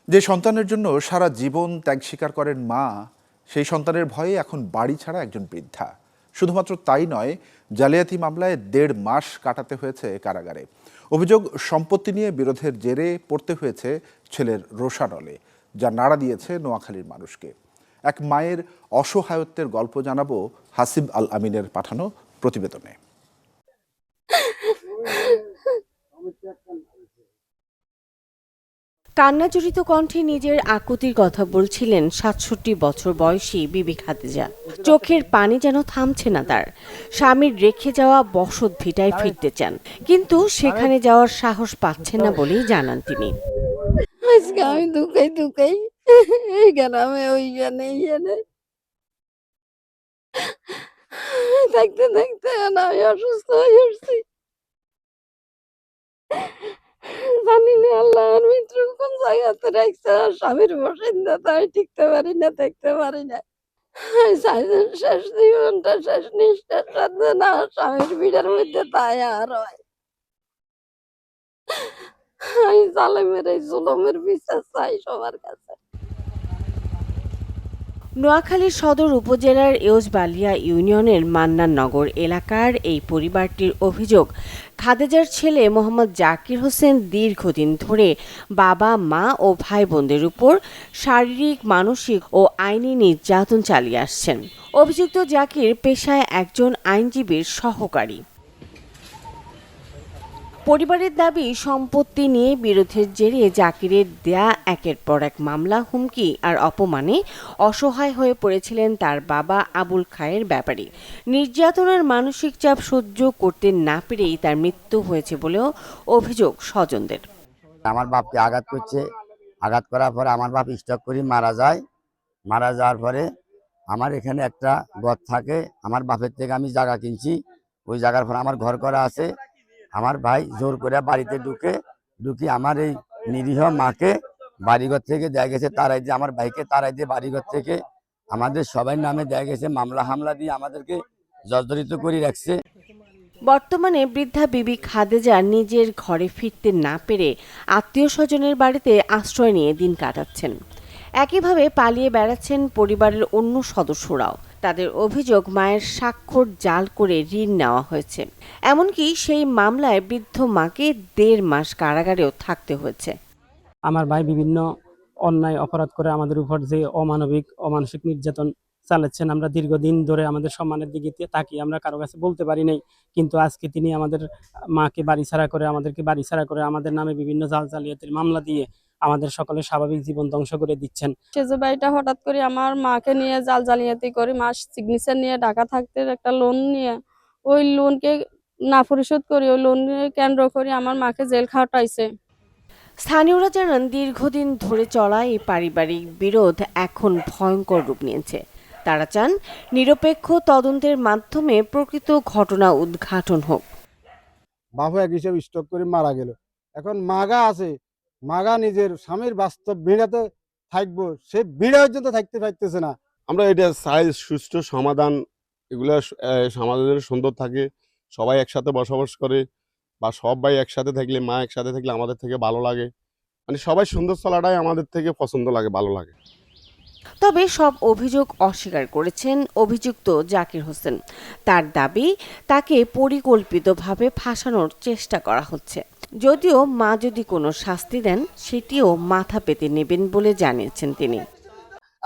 যে সন্তানের জন্য সারা জীবন ত্যাগ স্বীকার করেন মা, সেই সন্তানের ভয়ে এখন বাড়ি ছাড়া একজন বৃদ্ধা। শুধুমাত্র তাই নয়, জালিয়াতি মামলায় ১.৫ মাস কাটাতে হয়েছে কারাগারে। অভিযোগ, সম্পত্তি নিয়ে বিরোধের জেরে পড়তে হয়েছে ছেলের রোষানলে, যা নাড়া দিয়েছে নোয়াখালীর মানুষকে। এক মায়ের অসহায়ত্বের গল্প জানাবো হাসিব আল আমিনের পাঠানো প্রতিবেদনে। কান্নাজড়িত কণ্ঠে নিজের আকুতির কথা বলছিলেন ৬৭ বছর বয়সী বিবি খাদিজা। চোখের পানি যেন থামছে না তার। স্বামীর রেখে যাওয়া বসত ভিটায় ফিরতে চান, কিন্তু সেখানে যাওয়ার সাহস পাচ্ছেন না বলেই জানান তিনি। আজকে আমি দুকাই দুকাই এই গ্রামে ওইখানে এইখানে থাকতে থাকতে আমি অসুস্থ হয়ে উঠছি। জানি না আল্লাহর মিত্র কোন জায়গাতে রাখছে, আর স্বামীর বসিন্দাতে আমি টিকতে পারি না, থাকতে পারি না। সাইজের শেষ জীবনটা শেষ নিঃশ্বাস সাথে না স্বামীর ভিড়ের মধ্যে তাই আর হয়। আমি জালেমের এই জুলুমের বিচার চাই সবার কাছে। নোয়াখালীর সদর উপজেলার এউজবালিয়া ইউনিয়নের মান্নাননগর এলাকার এই পরিবারটির অভিযোগ, খাদেজার ছেলে মোহাম্মদ জাকির হোসেন দীর্ঘদিন ধরে বাবা, মা ও ভাই বোনদের উপর শারীরিক, মানসিক ও আইনি নির্যাতন চালিয়ে আসছেন। অভিযুক্ত জাকির পেশায় একজন আইনজীবীর সহকারী। পরিবারের দাবি, সম্পত্তি নিয়ে বিরোধের জেরে জাকিরের দেয়া একের পর এক মামলা, হুমকি আর অপমানে অসহায় হয়ে পড়েছিলেন তার বাবা আবুল খায়ের ব্যাপারী। নির্যাতনের মানসিক চাপ সহ্য করতে না পেরেই তার মৃত্যু হয়েছে বলেও অভিযোগ স্বজনদের। আমার বাপকে আঘাত করছে, আঘাত করার পরে আমার বাপ স্ট্রোক করে মারা যায়। মারা যাওয়ার পরে আমার এখানে একটা ঘর থাকে, আমার বাপের থেকে আমি জায়গা কিনছি। ওই জায়গার পর আমার ঘর করা আছে। আমার ভাই জোর করে বাড়িতে ঢুকি আমার এই নিরীহ মাকে বাড়িঘর থেকে দেয়া গেছে তারাই দিয়ে, আমার ভাইকে তারাই দিয়ে বাড়িঘর থেকে আমাদের সবাই নামে দেয়া গেছে, মামলা হামলা দিয়ে আমাদেরকে জর্জরিত করে রাখছে। বর্তমানে বৃদ্ধা বিবি খাদেজা নিজের ঘরে ফিরতে না পেরে আত্মীয় স্বজনের বাড়িতে আশ্রয় নিয়ে দিন কাটাচ্ছেন। একইভাবে পালিয়ে বেড়াচ্ছেন পরিবারের অন্য সদস্যরাও। তাদের অভিযোগ, মায়ের স্বাক্ষর জাল করে ঋণ নেওয়া হয়েছে। এমনকি সেই মামলায় বৃদ্ধ মাকে ১.৫ মাস কারাগারেও থাকতে হয়েছে। আমার ভাই বিভিন্ন অন্যায় অপরাধ করে আমাদের উপর যে অমানবিক অমানসিক নির্যাতন চালাচ্ছেন, আমরা দীর্ঘদিন ধরে আমাদের সম্মানের দিকে তাকিয়ে আমরা কারো কাছে বলতে পারি নাই, কিন্তু আজকে তিনি আমাদের মাকে বাড়ি ছাড়া করে, আমাদেরকে বাড়ি ছাড়া করে, আমাদের নামে বিভিন্ন জাল জালিয়াতির মামলা দিয়ে আমাদের সকলের স্বাভাবিক জীবন ধ্বংস করে দিচ্ছেন। সে যে বাড়িটা হঠাৎ করে আমার মাকে নিয়ে জাল জালিয়াতি করে, মা সিগনেচার নিয়ে ঢাকা থাকতে একটা লোন নিয়ে, ওই লোনকে না পরিশোধ করে ওই লোন কেন্দ্র করে আমার মাকে জেল খাটাইছে। স্থানীয়রা জানান, দীর্ঘদিন ধরে চলা এই পারিবারিক বিরোধ এখন ভয়ঙ্কর রূপ নিয়েছে। তারা চান নিরপেক্ষ তদন্তের মাধ্যমে প্রকৃত ঘটনা উদ্ঘাটন হোক। বাবা এক হিসেবে স্ট্রোক করে মারা গেল। এখন মাগা আছে, মাগা নিজের স্বামীর বাস্তব ভিড়াতে থাকবো, সে ভিড়া পর্যন্ত থাকতে পারতেছে না। আমরা এটা চাই সুষ্ঠু সমাধান, এগুলা সমাজের সুন্দর থাকে, সবাই একসাথে বসবাস করে, বা সবাই একসাথে থাকলে, মা একসাথে থাকলে আমাদের থেকে ভালো লাগে। মানে সবাই সুন্দর চলাটাই আমাদের থেকে পছন্দ লাগে, ভালো লাগে। তবে সব অভিযোগ অস্বীকার করেছেন অভিযুক্ত জাকির হোসেন। তার দাবি, তাকে পরিকল্পিতভাবে ফাঁসানোর চেষ্টা করা হচ্ছে। যদিও মা যদি কোনো শাস্তি দেন, সেটিও মাথা পেতে নেবেন বলে জানিয়েছেন তিনি।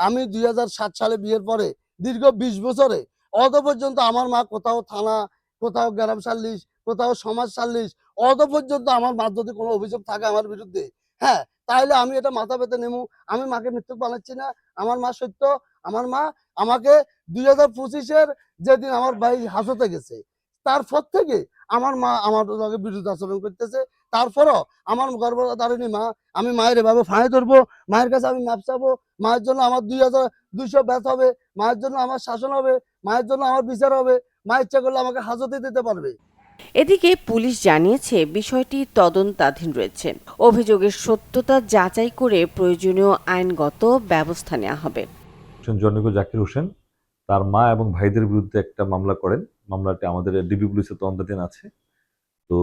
আমি ২০০৭ সালে বিয়ের পরে দীর্ঘ ২০ বছরে অত পর্যন্ত আমার মা কোথাও থানা, কোথাও গ্রাম সাল্লিশ, কোথাও সমাজ সাল্লিশ, অত পর্যন্ত আমার মার যদি কোনো অভিযোগ থাকে আমার বিরুদ্ধে, হ্যাঁ, তাহলে আমি এটা মাথা পেতে নেবো। আমি মাকে মৃত্যু বানাচ্ছি না, আমার মা সত্য। আমার মা আমাকে ২০২৫-এর যেদিন আমার ভাই হাসতে গেছে, তারপর থেকে আমার মা আমার বিরুদ্ধে আচরণ করতেছে। তারপরও আমার গর্ভধারিণী মা, আমি মায়ের এভাবে ফাঁড়ে ধরবো, মায়ের কাছে আমি মাপ চাবো। মায়ের জন্য আমার ২,২০০ ব্যথ হবে, মায়ের জন্য আমার শাসন হবে, মায়ের জন্য আমার বিচার হবে। মা ইচ্ছা করলে আমাকে হাজতে দিতে পারবে। এদিকে পুলিশ জানিয়েছে, বিষয়টি তদন্তাধীন রয়েছে। অভিযোগের সত্যতা যাচাই করে প্রয়োজনীয় আইনগত ব্যবস্থা নেওয়া হবে। জনৈক জাকির হোসেন তার মা এবং ভাইদের বিরুদ্ধে একটা মামলা করেন। মামলাটি আমাদের ডিবি পুলিশের তদন্তাধীন আছে। তো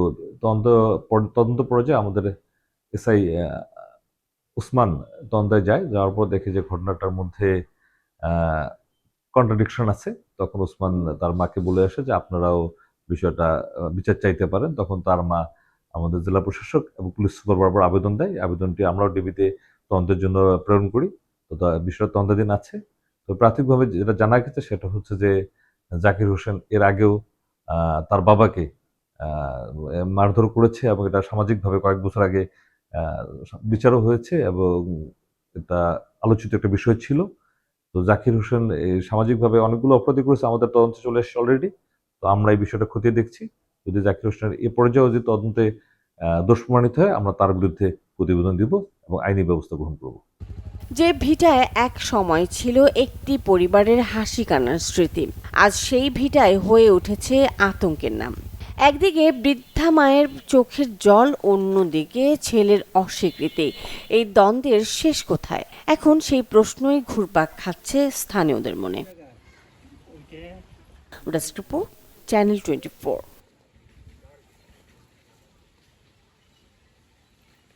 তদন্ত পর্যায়ে আমাদের এসআই ওসমান তন্দায় যায়, যাওয়ার পর দেখে যে ঘটনাটার মধ্যে কন্ট্রাডিকশন আছে। তখন ওসমান তার মাকে বলে আসে যে আপনারাও বিষয়টা বিচার চাইতে পারেন। তখন তার মা আমাদের জেলা প্রশাসক এবং পুলিশ সুপার বরাবর আবেদন দেয়। আবেদনটি আমরাও ডিবিতে তদন্তের জন্য প্রেরণ করি। তো বিষয়টা তদন্তাধীন আছে। তো প্রাথমিকভাবে যেটা জানা গেছে সেটা হচ্ছে যে জাকির হোসেন এর আগেও তার বাবাকে মারধর করেছে এবং এটা সামাজিকভাবে কয়েক বছর আগে বিচারও হয়েছে এবং এটা আলোচিত একটা বিষয় ছিল। তো জাকির হোসেন সামাজিকভাবে অনেকগুলো অপরাধী করেছে, আমাদের তদন্তে চলে এসেছে অলরেডি। তো আমরা এই বিষয়টা খতিয়ে দেখছি। যদি জাকির হোসেনের এ পর্যায়েও যদি তদন্তে দোষ প্রমাণিত হয়, আমরা তার বিরুদ্ধে প্রতিবেদন দিব এবং আইনি ব্যবস্থা গ্রহণ করব। যে ভিটায় এক সময় ছিল একটি পরিবারের হাসি কান্নার স্মৃতি, আজ সেই ভিটায় হয়ে উঠেছে আতঙ্কের নাম। একদিকে বৃদ্ধা মায়ের চোখের জল, অন্যদিকে ছেলের অস্বীকৃতি। এই দ্বন্দ্বের শেষ কোথায়? এখন সেই প্রশ্নই ঘুরপাক খাচ্ছে স্থানীয়দের মনে। Desk report, channel 24।